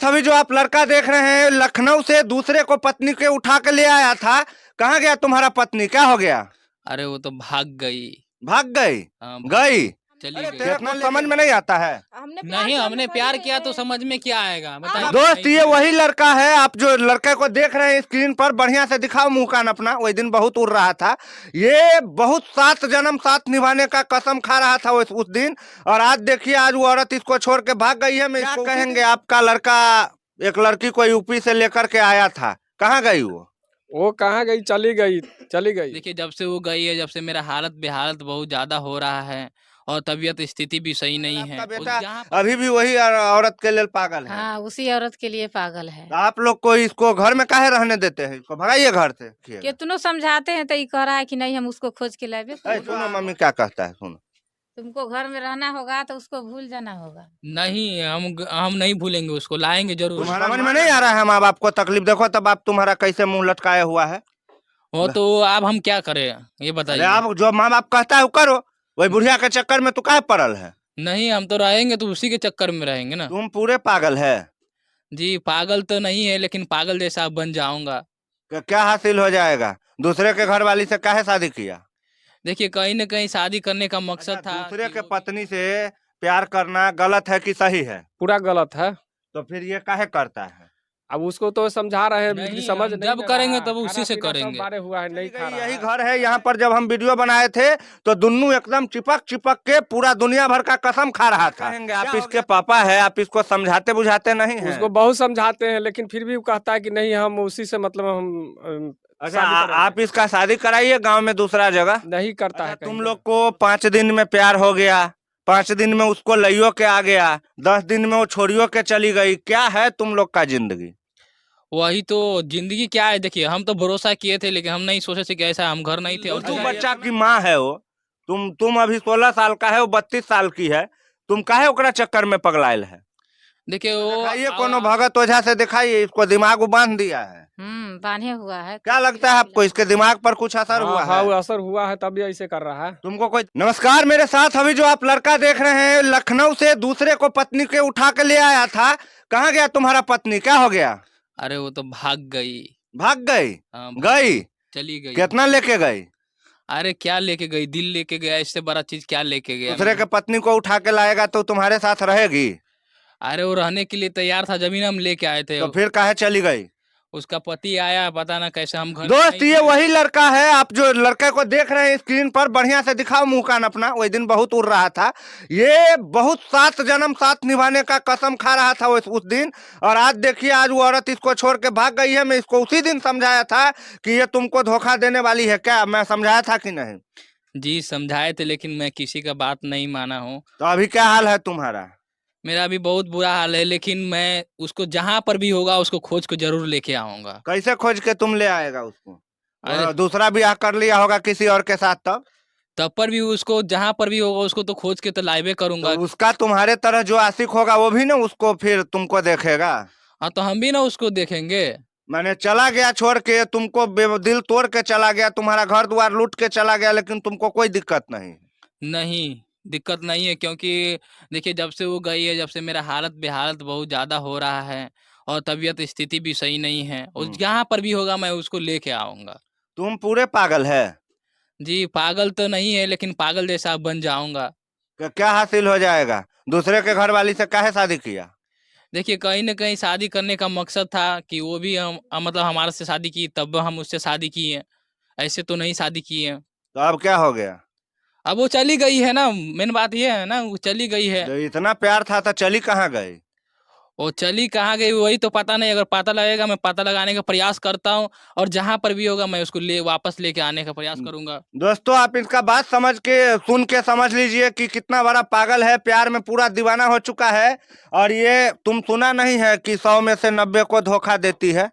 अभी जो आप लड़का देख रहे हैं लखनऊ से दूसरे को पत्नी के उठा के ले आया था। कहाँ गया तुम्हारा पत्नी, क्या हो गया? अरे वो तो भाग गई। भाग गई? हाँ, गई? चली अरे गई। तेरे को समझ में नहीं आता है? नहीं, हमने प्यार किया तो समझ में क्या आएगा बताइए। दोस्त ये वही लड़का है, आप जो लड़के को देख रहे हैं स्क्रीन पर, बढ़िया से दिखाओ मुंह कान अपना। वही दिन बहुत उड़ रहा था, ये बहुत 7 जन्म साथ निभाने का कसम खा रहा था उस दिन। और आज देखिए, आज वो औरत इसको छोड़ के भाग गई है। मैं इसको कहेंगे, आपका लड़का एक लड़की को यूपी से लेकर के आया था, कहाँ गई वो कहाँ गई? चली गई, चली गई। देखिए जब से वो गई है, जब से मेरा हालत बेहालत बहुत ज्यादा हो रहा है और तबीयत स्थिति भी सही नहीं है। आपका बेटा जहाँ अभी भी वही औरत के लिए पागल है। हाँ, उसी औरत के लिए पागल है। तो आप लोग को इसको घर में काहे रहने देते हैं? इसको भगाइए घर से। कितनों समझाते हैं तो ये कह रहा है कि नहीं, हम उसको खोज के लाए। सुनो मम्मी क्या कहता है, सुनो। तुमको घर में रहना होगा तो उसको भूल जाना होगा। नहीं, हम नहीं भूलेंगे उसको, लाएंगे जरूर। तुम्हारा समझ में नहीं आ रहा है माँ बाप को तकलीफ? देखो तब आप तुम्हारा कैसे मुंह लटकाया हुआ है। वो तो अब हम क्या करें ये बताइए। आप जो माँ बाप कहता है वो करो, वही बुढ़िया के चक्कर में तो काहे पड़ल है? नहीं, हम तो रहेंगे तो उसी के चक्कर में रहेंगे ना। तुम पूरे पागल है। जी पागल तो नहीं है, लेकिन पागल जैसा बन जाऊंगा। क्या हासिल हो जाएगा? दूसरे के घर वाली से काहे शादी किया? देखिए कहीं न कहीं शादी करने का मकसद था। दूसरे कि के वो- पत्नी से प्यार करना गलत है कि सही है? पूरा गलत है। तो फिर ये काहे करता है? अब उसको तो समझा रहे हैं, नहीं, लेकिन समझ हम नहीं जब ले करेंगे रहा। तब उसी खाना से पीना सब करेंगे। बारे हुआ है, नहीं खा रहा यही है। घर है यहाँ पर। जब हम वीडियो बनाए थे तो दुन्नू एकदम चिपक चिपक के पूरा दुनिया भर का कसम खा रहा था। आप इसके पापा है, आप इसको समझाते बुझाते नहीं हैं? उसको बहुत समझाते हैं, लेकिन फिर भी वो कहता है कि नहीं, हम उसी से मतलब हम अच्छा शादी करेंगे। आप इसका शादी कराइए गांव में दूसरा जगह। नहीं करता है। तुम कहीं लोग को 5 दिन में प्यार हो गया, 5 दिन में उसको लइयो के आ गया, 10 दिन में वो छोड़ियो के चली गई। क्या है तुम लोग का जिंदगी? वही तो जिंदगी क्या है। देखिए हम तो भरोसा किए थे, लेकिन हम नहीं सोचे थे कि ऐसा हम घर नहीं थे। और तुम बच्चा की माँ है वो, तुम अभी 16 साल का है, वो 32 साल की है। तुम काहे ओकरा चक्कर में पगलायल है? देखिए वो दिखाइए कोनो भगत ओझा से दिखाइए, इसको दिमाग बांध दिया है। बांधे हुआ है। क्या लगता है आपको, इसके दिमाग पर कुछ असर हुआ हाँ, है? वो असर हुआ है तभी ऐसे कर रहा है। तुमको कोई? नमस्कार, मेरे साथ अभी जो आप लड़का देख रहे हैं लखनऊ से दूसरे को पत्नी के उठा के ले आया था। कहाँ गया तुम्हारा पत्नी, क्या हो गया? अरे वो तो भाग गई। भाग गई? हाँ, गई? चली गई। कितना लेके गई? अरे क्या लेके गई, दिल लेके गया। इससे बड़ा चीज क्या लेके गया। दूसरे के पत्नी को उठा के लाएगा तो तुम्हारे साथ रहेगी? अरे वो रहने के लिए तैयार था, जमीन हम लेके आए थे। तो फिर काहे चली गई? उसका पति आया, पता ना कैसे हम घर दोस्त नहीं ये थे। वही लड़का है, आप जो लड़के को देख रहे हैं स्क्रीन पर, बढ़िया से दिखाओ मुंह कान अपना। वही दिन बहुत उड़ रहा था, ये बहुत 7 जन्म साथ निभाने का कसम खा रहा था उस दिन। और आज देखिए, आज वो औरत इसको छोड़ के भाग गई है। मैं इसको उसी दिन समझाया था कि ये तुमको धोखा देने वाली है। क्या मैं समझाया था कि नहीं? जी समझाए थे, लेकिन मैं किसी का बात नहीं माना हूँ। तो अभी क्या हाल है तुम्हारा? मेरा अभी बहुत बुरा हाल है, लेकिन मैं उसको जहां पर भी होगा उसको खोज को जरूर लेके आऊंगा। कैसे खोज के तुम ले आएगा उसको? अरे दूसरा ब्याह कर लिया होगा किसी और के साथ, तब पर भी उसको जहां पर भी होगा उसको तो खोज के तो लाइवे करूंगा। तो उसका तुम्हारे तरह जो आशिक होगा वो भी ना उसको फिर तुमको देखेगा। हाँ तो हम भी ना उसको देखेंगे। मैंने चला गया छोड़ के तुमको, दिल तोड़ के चला गया, तुम्हारा घर द्वार लूट के चला गया, लेकिन तुमको कोई दिक्कत नहीं। नहीं दिक्कत नहीं है, क्योंकि देखिए जब से वो गई है, जब से मेरा हालत बेहालत बहुत ज्यादा हो रहा है और तबीयत स्थिति भी सही नहीं है। और जहाँ पर भी होगा मैं उसको लेके आऊंगा। तुम पूरे पागल है। जी पागल तो नहीं है, लेकिन पागल जैसा बन जाऊंगा। क्या हासिल हो जाएगा? दूसरे के घर वाली से काहे शादी किया? देखिए कहीं न कहीं शादी करने का मकसद था कि वो भी मतलब हमारे से शादी की, तब हम उससे शादी किए। ऐसे तो नहीं शादी किए। तो अब क्या हो गया? अब वो चली गई है ना, मेन बात ये है ना, वो चली गई है। जब इतना प्यार था तो चली कहाँ गई? वो चली कहाँ गई वही तो पता नहीं। अगर पता लगेगा, मैं पता लगाने का प्रयास करता हूँ, और जहाँ पर भी होगा मैं उसको वापस लेके आने का प्रयास करूंगा। दोस्तों आप इसका बात समझ के, सुन के समझ लीजिए कि कितना बड़ा पागल है, प्यार में पूरा दीवाना हो चुका है। और ये तुम सुना नहीं है कि 100 में से 90 को धोखा देती है?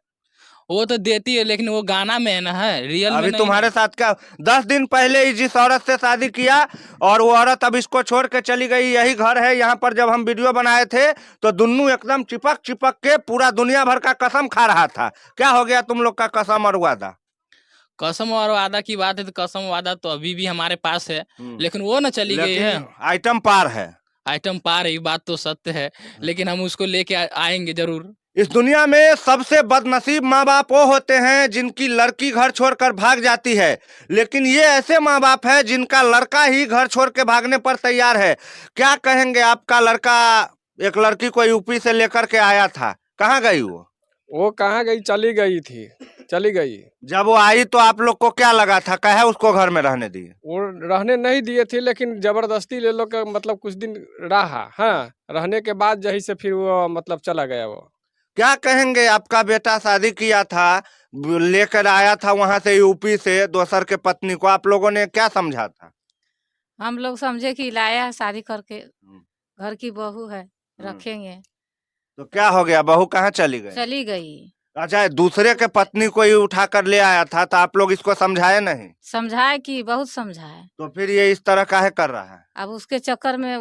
वो तो देती है, लेकिन वो गाना में है ना, है रियल में अभी नहीं। तुम्हारे साथ क्या, 10 दिन पहले ही जिस औरत से शादी किया और वो औरत अब इसको छोड़ के चली गई। यही घर है यहाँ पर। जब हम वीडियो बनाए थे तो दुन्नू एकदम चिपक चिपक के पूरा दुनिया भर का कसम खा रहा था। क्या हो गया तुम लोग का कसम और वादा? कसम और वादा की बात है तो कसम वादा तो अभी भी हमारे पास है, लेकिन वो ना चली गई है। आइटम पार है। आइटम पार है, ये बात तो सत्य है, लेकिन हम उसको लेके आएंगे जरूर। इस दुनिया में सबसे बदनसीब माँ बाप वो होते हैं जिनकी लड़की घर छोड़कर भाग जाती है, लेकिन ये ऐसे माँ बाप है जिनका लड़का ही घर छोड़ के भागने पर तैयार है। क्या कहेंगे, आपका लड़का एक लड़की को यूपी से लेकर के आया था, कहाँ गई वो कहाँ गई, चली गई थी, चली गई। जब वो आई तो आप लोग को क्या लगा था, कहे उसको घर में रहने दिए? वो रहने नहीं दिए थे, लेकिन जबरदस्ती ले लो के मतलब कुछ दिन रहा। हाँ, रहने के बाद जही से फिर वो मतलब चला गया वो। क्या कहेंगे, आपका बेटा शादी किया था, लेकर आया था वहां से यूपी से दोसर के पत्नी को, आप लोगों ने क्या समझा था? हम लोग समझे कि लाया है शादी करके, घर की बहू है, रखेंगे। तो क्या हो गया, बहू कहाँ चली गई? चली गई। अच्छा, दूसरे के पत्नी को ही उठा कर ले आया था, तो आप लोग इसको समझाए नहीं? समझाए कि बहुत समझाए। तो फिर ये इस तरह काहे कर रहा है? अब उसके चक्कर में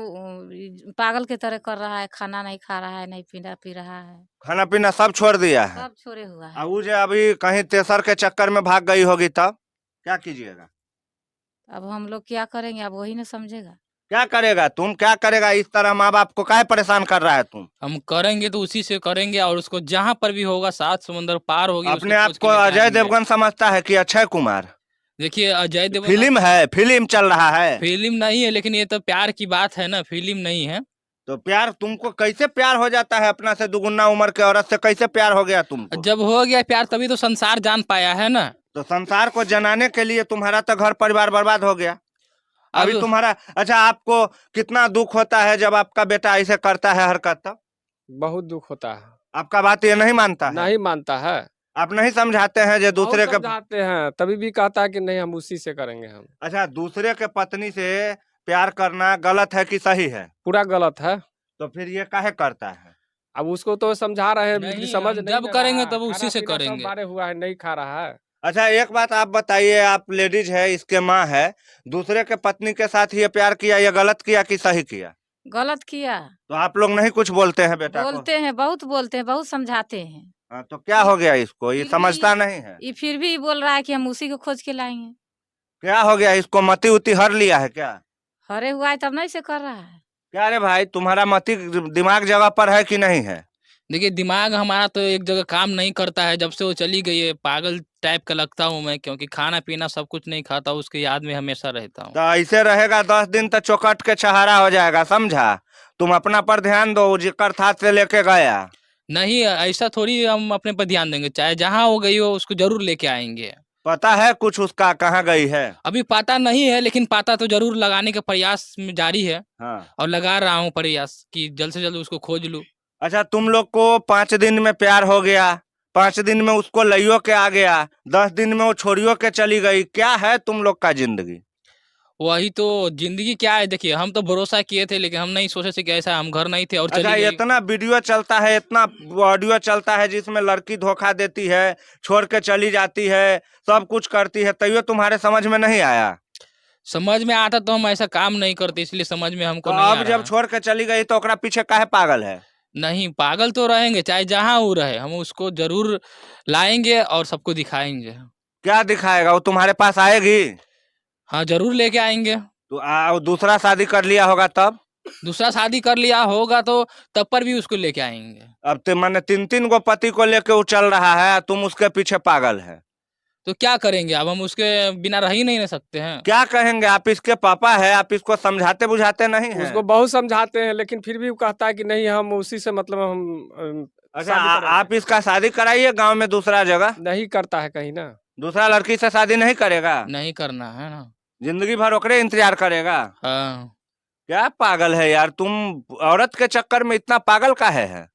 पागल के तरह कर रहा है, खाना नहीं खा रहा है, नहीं पीना पी रहा है, खाना पीना सब छोड़ दिया है। सब छोड़े हुआ है। अब वो जो अभी कहीं तेसर के चक्कर में भाग गई होगी, तब क्या कीजिएगा? अब हम लोग क्या करेंगे, अब वही न समझेगा। क्या करेगा, तुम क्या करेगा? इस तरह माँ बाप को काहे परेशान कर रहा है तुम? हम करेंगे तो उसी से करेंगे, और उसको जहाँ पर भी होगा, सात समुंदर पार होगी, उसको अपने आप खोज के को लेके अजय आएंगे। देवगन समझता है कि अक्षय कुमार? देखिए अजय देवगन फिल्म है, फिल्म चल रहा है। फिल्म नहीं है, लेकिन ये तो प्यार की बात है ना, फिल्म नहीं है। तो प्यार तुमको कैसे प्यार हो जाता है? अपना से दुगुना उम्र के औरत से कैसे प्यार हो गया तुमको? जब हो गया प्यार तभी तो संसार जान पाया है ना। तो संसार को जनाने के लिए तुम्हारा तो घर परिवार बर्बाद हो गया। अभी अब तुम्हारा, अच्छा, आपको कितना दुख होता है जब आपका बेटा ऐसे करता है हरकत? तब बहुत दुख होता है। आपका बात ये नहीं मानता है? नहीं मानता है। आप नहीं समझाते हैं जो दूसरे बहुत के? समझाते हैं, तभी भी कहता है कि नहीं हम उसी से करेंगे हम। अच्छा, दूसरे के पत्नी से प्यार करना गलत है कि सही है? पूरा गलत है। तो फिर ये काहे करता है? अब उसको तो समझा रहे हैं, नहीं, लेकिन समझ हम नहीं जब ले करेंगे रहा है। तब उसी से खाना पीना सब करेंगे। बारे हुआ है, नहीं खा रहा है। अच्छा, एक बात आप बताइए, आप लेडीज है, इसके माँ है, दूसरे के पत्नी के साथ ये प्यार किया, ये गलत किया कि सही किया? गलत किया। तो आप लोग नहीं कुछ बोलते हैं बेटा को? बोलते हैं, बहुत बोलते हैं, बहुत समझाते हैं। हाँ, तो क्या हो गया इसको, ये फिर समझता भी- नहीं है? ये फिर भी बोल रहा है कि हम उसी को खोज के लाएंगे। क्या हो गया इसको, मती उती हर लिया है क्या? हरे हुआ है तब नहीं से कर रहा है। क्या रे भाई, तुम्हारा मती दिमाग जगह पर है कि नहीं है? देखिए दिमाग हमारा तो एक जगह काम नहीं करता है, जब से वो चली गई है। पागल टाइप का लगता हूँ मैं, क्योंकि खाना पीना सब कुछ नहीं खाता, उसकी याद में हमेशा रहता हूँ। तो ऐसे रहेगा 10 दिन तो चौकट के चहारा हो जाएगा, समझा? तुम अपना पर ध्यान दो, जिकर था से लेके गया। नहीं, ऐसा थोड़ी हम अपने पर ध्यान देंगे, चाहे जहाँ हो गई हो उसको जरूर लेके आएंगे। पता है कुछ उसका, कहाँ गई है? अभी पता नहीं है, लेकिन पता तो जरूर लगाने का प्रयास में जारी है, हाँ। और लगा रहा हूँ प्रयास कि जल्द से जल्द उसको खोज लूँ। अच्छा, तुम लोग को 5 दिन में प्यार हो गया, 5 दिन में उसको लइयो के आ गया, 10 दिन में वो छोड़ियो के चली गई, क्या है तुम लोग का जिंदगी? वही तो जिंदगी क्या है। देखिए हम तो भरोसा किए थे, लेकिन हम नहीं सोचे थे कि ऐसा, हम घर नहीं थे और अच्छा, चली गई। इतना वीडियो चलता है, इतना ऑडियो चलता है जिसमें लड़की धोखा देती है, छोड़ के चली जाती है, सब कुछ करती है, तैयो तुम्हारे समझ में नहीं आया? समझ में आता तो हम ऐसा काम नहीं करते, इसलिए समझ में हमको तो नहीं आ अब रहा जब है। छोड़ के चली गई तो ओकरा पीछे काहे पागल है? नहीं, पागल तो रहेंगे, चाहे जहाँ वो रहे, हम उसको जरूर लाएंगे और सबको दिखाएंगे। क्या दिखाएगा, वो तुम्हारे पास आएगी? हाँ जरूर लेके आएंगे। तो दूसरा शादी कर लिया होगा तब? दूसरा शादी कर लिया होगा तो तब पर भी उसको लेके आएंगे। अब तो मैंने 3-3 गो पति को लेके वो चल रहा है, तुम उसके पीछे पागल है। तो क्या करेंगे, अब हम उसके बिना रह ही नहीं रह सकते हैं। क्या कहेंगे, आप इसके पापा है, आप इसको समझाते बुझाते नहीं है? उसको बहुत समझाते हैं, लेकिन फिर भी वो कहता है कि नहीं हम उसी से मतलब हम अच्छा, शादी करेंगे। आप इसका शादी कराइए गांव में दूसरा जगह। नहीं करता है कहीं ना। दूसरा लड़की से शादी नहीं करेगा? नहीं करना है ना। जिंदगी भर ओकरे इंतजार करेगा? हाँ। क्या पागल है यार तुम, औरत के चक्कर में इतना पागल काहे है?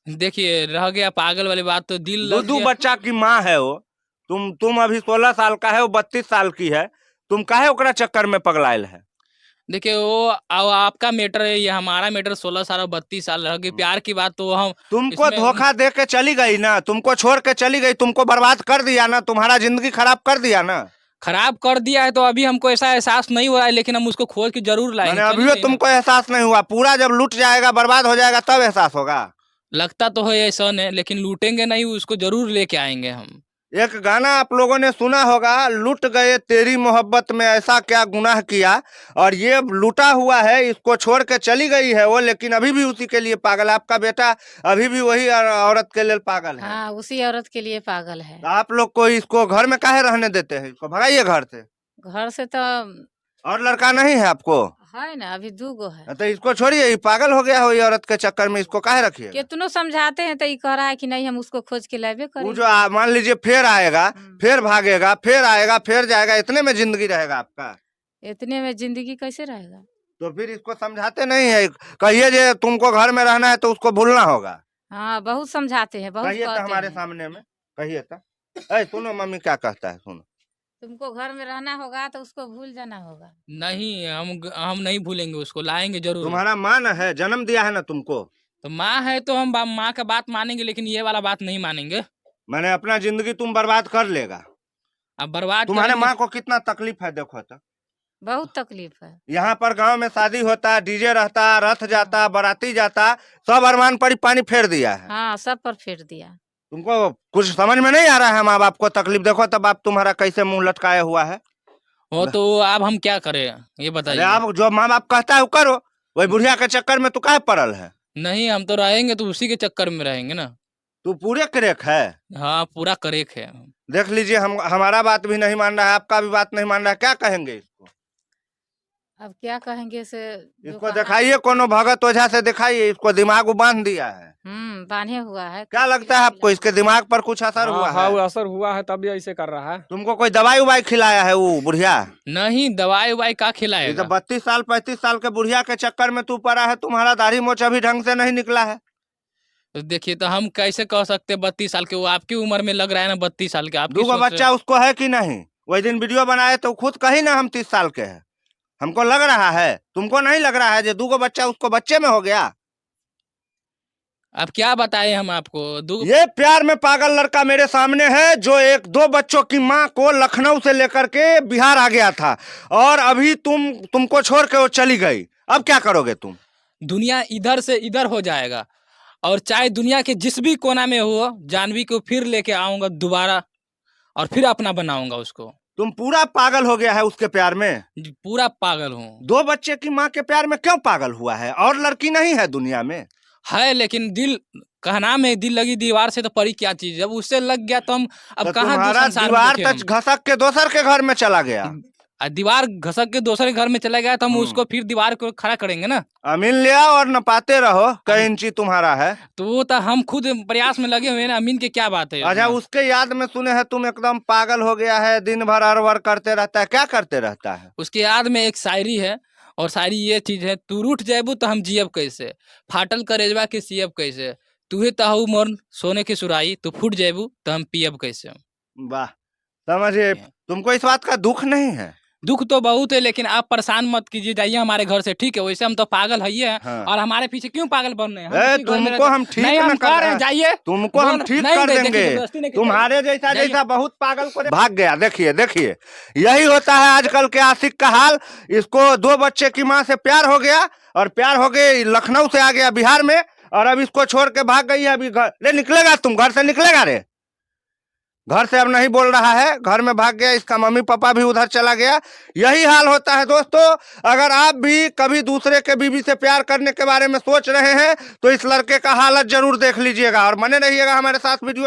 देखिए रह गया पागल वाली बात, तो दिल लग दो गया। बच्चा की माँ है वो। तुम अभी 16 साल का है, वो 32 साल की है, तुम काहे ओकरा चक्कर में पगलायल है? देखिए वो आपका मैटर है, ये हमारा मैटर। 16 साल और 32 साल रह गई, प्यार की बात तो हम तुमको इसमें- धोखा दे के चली गई ना, तुमको छोड़ के चली गई, तुमको बर्बाद कर दिया ना, तुम्हारा जिंदगी खराब कर दिया ना। खराब कर दिया है, तो अभी हमको ऐसा एहसास नहीं हो रहा है, लेकिन हम उसको खोज के जरूर लाएंगे। मैंने चली अभी गई तुमको एहसास नहीं हुआ, पूरा जब लूट जाएगा, बर्बाद हो जाएगा, तब एहसास होगा। ना। लगता तो है ऐसा है, लेकिन लूटेंगे नहीं, उसको जरूर लेके आएंगे हम। एक गाना आप लोगों ने सुना होगा, लुट गए तेरी मोहब्बत में ऐसा क्या गुनाह किया, और ये लूटा हुआ है, इसको छोड़ के चली गई है वो, लेकिन अभी भी उसी के लिए पागल है। आपका बेटा अभी भी वही औरत के लिए पागल है। हाँ, उसी औरत के लिए पागल है। तो आप लोग को इसको घर में काहे रहने देते हैं? इसको भगाइए घर से। घर से तो और लड़का नहीं है आपको? है ना, अभी 2 गो है। तो इसको छोड़िए, ये पागल हो गया हो ये औरत के चक्कर में, इसको काहे रखिए? कितनों समझाते हैं तो ये कह रहा है कि नहीं, हम उसको खोज के लावे वो करेंगे। जो मान लीजिए फिर आएगा, फिर भागेगा, फिर आएगा, फिर जाएगा, इतने में जिंदगी रहेगा आपका? इतने में जिंदगी कैसे रहेगा? तो फिर इसको समझाते नहीं है? कहिए जे तुमको घर में रहना है तो उसको भूलना होगा। हाँ, बहुत समझाते हैं, बहुत कहिए तो कहते हमारे हैं। सामने में कहिए तो। ऐ सुनो मम्मी क्या कहता है, सुनो। तुमको घर में रहना होगा तो उसको भूल जाना होगा। नहीं, हम नहीं भूलेंगे उसको, लाएंगे जरूर। तुम्हारा माँ न है, जन्म दिया है ना तुमको। तो माँ है तो हम माँ का बात मानेंगे, लेकिन ये वाला बात नहीं मानेंगे। मैंने अपना जिंदगी तुम बर्बाद कर लेगा। अब बर्बाद तुम्हारे करेंगे। माँ को कितना तकलीफ है देखो तो। बहुत तकलीफ है। यहाँ पर गांव में शादी होता, डीजे रहता, रथ जाता, बाराती जाता, सब अरमान पर ही पानी फेर दिया है। हाँ, सब पर फेर दिया। तुमको कुछ समझ में नहीं आ रहा है माँ बाप को तकलीफ? देखो तब बाप तुम्हारा कैसे मुंह लटकाया हुआ है। वो तो अब हम क्या करें, ये अरे बताइए। आप जो माँ बाप कहता है वो करो, वही बुढ़िया के चक्कर में तू काहे पड़ल है? नहीं, हम तो रहेंगे तो उसी के चक्कर में रहेंगे ना। तू पूरे क्रेक है। हाँ, पूरा करेक है। देख लीजिए, हमारा बात भी नहीं मान रहा है, आपका भी बात नहीं मान रहा है, क्या कहेंगे इसको? अब क्या कहेंगे से जो इसको कहा- दिखाइए, कोनो भगत ओझा से दिखाइए, इसको दिमाग बांध दिया है। बांधे हुआ है। क्या लगता है आपको, इसके दिमाग पर कुछ असर हुआ हाँ, है? वो असर हुआ है तभी ऐसे कर रहा है। तुमको कोई दवाई उवाई खिलाया है वो बुढ़िया? नहीं, दवाई उवाई का ये तो खिलाएगा। 32 साल 35 साल के बुढ़िया के चक्कर में तू पड़ा है, तुम्हारा दाढ़ी मोछ अभी ढंग से नहीं निकला है। तो देखिए, तो हम कैसे कह सकते 32 साल के? वो आपकी उम्र में लग रहा है ना 32 साल के। आपकी दूगो सोच से- बच्चा उसको है कि नहीं? वही दिन वीडियो बनाए तो खुद कही ना हम 30 साल के हैं। हमको लग रहा है, तुमको नहीं लग रहा है जो दूगो बच्चा उसको बच्चे में हो गया? अब क्या बताएं हम आपको? ये प्यार में पागल लड़का मेरे सामने है, जो 1-2 बच्चों की माँ को लखनऊ से लेकर के बिहार आ गया था, और अभी तुमको छोड़ के वो चली गई। अब क्या करोगे तुम? दुनिया इधर से इधर हो जाएगा, और चाहे दुनिया के जिस भी कोना में हो, जानवी को फिर लेके आऊंगा दोबारा, और फिर अपना बनाऊंगा उसको। तुम पूरा पागल हो गया है उसके प्यार में? पूरा पागल हूँ। 2 बच्चे की माँ के प्यार में क्यों पागल हुआ है? और लड़की नहीं है दुनिया में? है, लेकिन दिल कहना में दिल लगी दीवार से तो परी क्या चीज। जब उससे लग गया तो हम अब तो कहाँ तुम्हारा संसार में दीवार देखें हम? तक घसक के दोसर के घर में चला गया। दीवार घसक के दूसरे घर में चला गया तो हम उसको फिर दीवार को खड़ा करेंगे ना। अमीन ले आओ और नपाते रहो, कई इंची तुम्हारा है। तो वो तो हम खुद प्रयास में लगे हुए हैं ना। अमीन की क्या बात है अच्छा, इसमें? उसके याद में सुने हैं तुम एकदम पागल हो गया है, दिन भर अरवर करते रहता है, क्या करते रहता है? उसके याद में एक शायरी है, और शायरी ये चीज है: तू रूठ जाबू तो हम जियब कैसे, फाटल करेजवा के सियब कैसे, तुहे तहु मोर सोने की सुराई, तू फूट जाबू तो हम पियब कैसे। वाह, समझिए, तुमको इस बात का दुख नहीं है? दुख तो बहुत है, लेकिन आप परेशान मत कीजिए, जाइए हमारे घर से, ठीक है? वैसे हम तो पागल है ही हैं। हाँ। और हमारे पीछे क्यों पागल बन रहे हैं? हम ए, इसी घर में तुमको रहते- हम ठीक नहीं, न हम कर कह रहे रहे हैं, हैं। जाइए। तुमको हम बोल- ठीक नहीं, कर देखिए, देंगे। जबरदस्ती नहीं कीजिए। तुम्हारे जैसा जाइए। जैसा बहुत पागल को भाग गया। देखिए देखिए, यही होता है आजकल के आशिक का हाल। इसको 2 बच्चे की माँ से प्यार हो गया, और प्यार हो गए, लखनऊ से आ गया बिहार में, और अब इसको छोड़ के भाग गई है। अभी घर ले निकलेगा, तुम घर से निकलेगा रे? घर से अब नहीं बोल रहा है, घर में भाग गया। इसका मम्मी पापा भी उधर चला गया। यही हाल होता है दोस्तों। अगर आप भी कभी दूसरे के बीवी से प्यार करने के बारे में सोच रहे हैं तो इस लड़के का हालत जरूर देख लीजिएगा, और बने रहिएगा हमारे साथ वीडियो।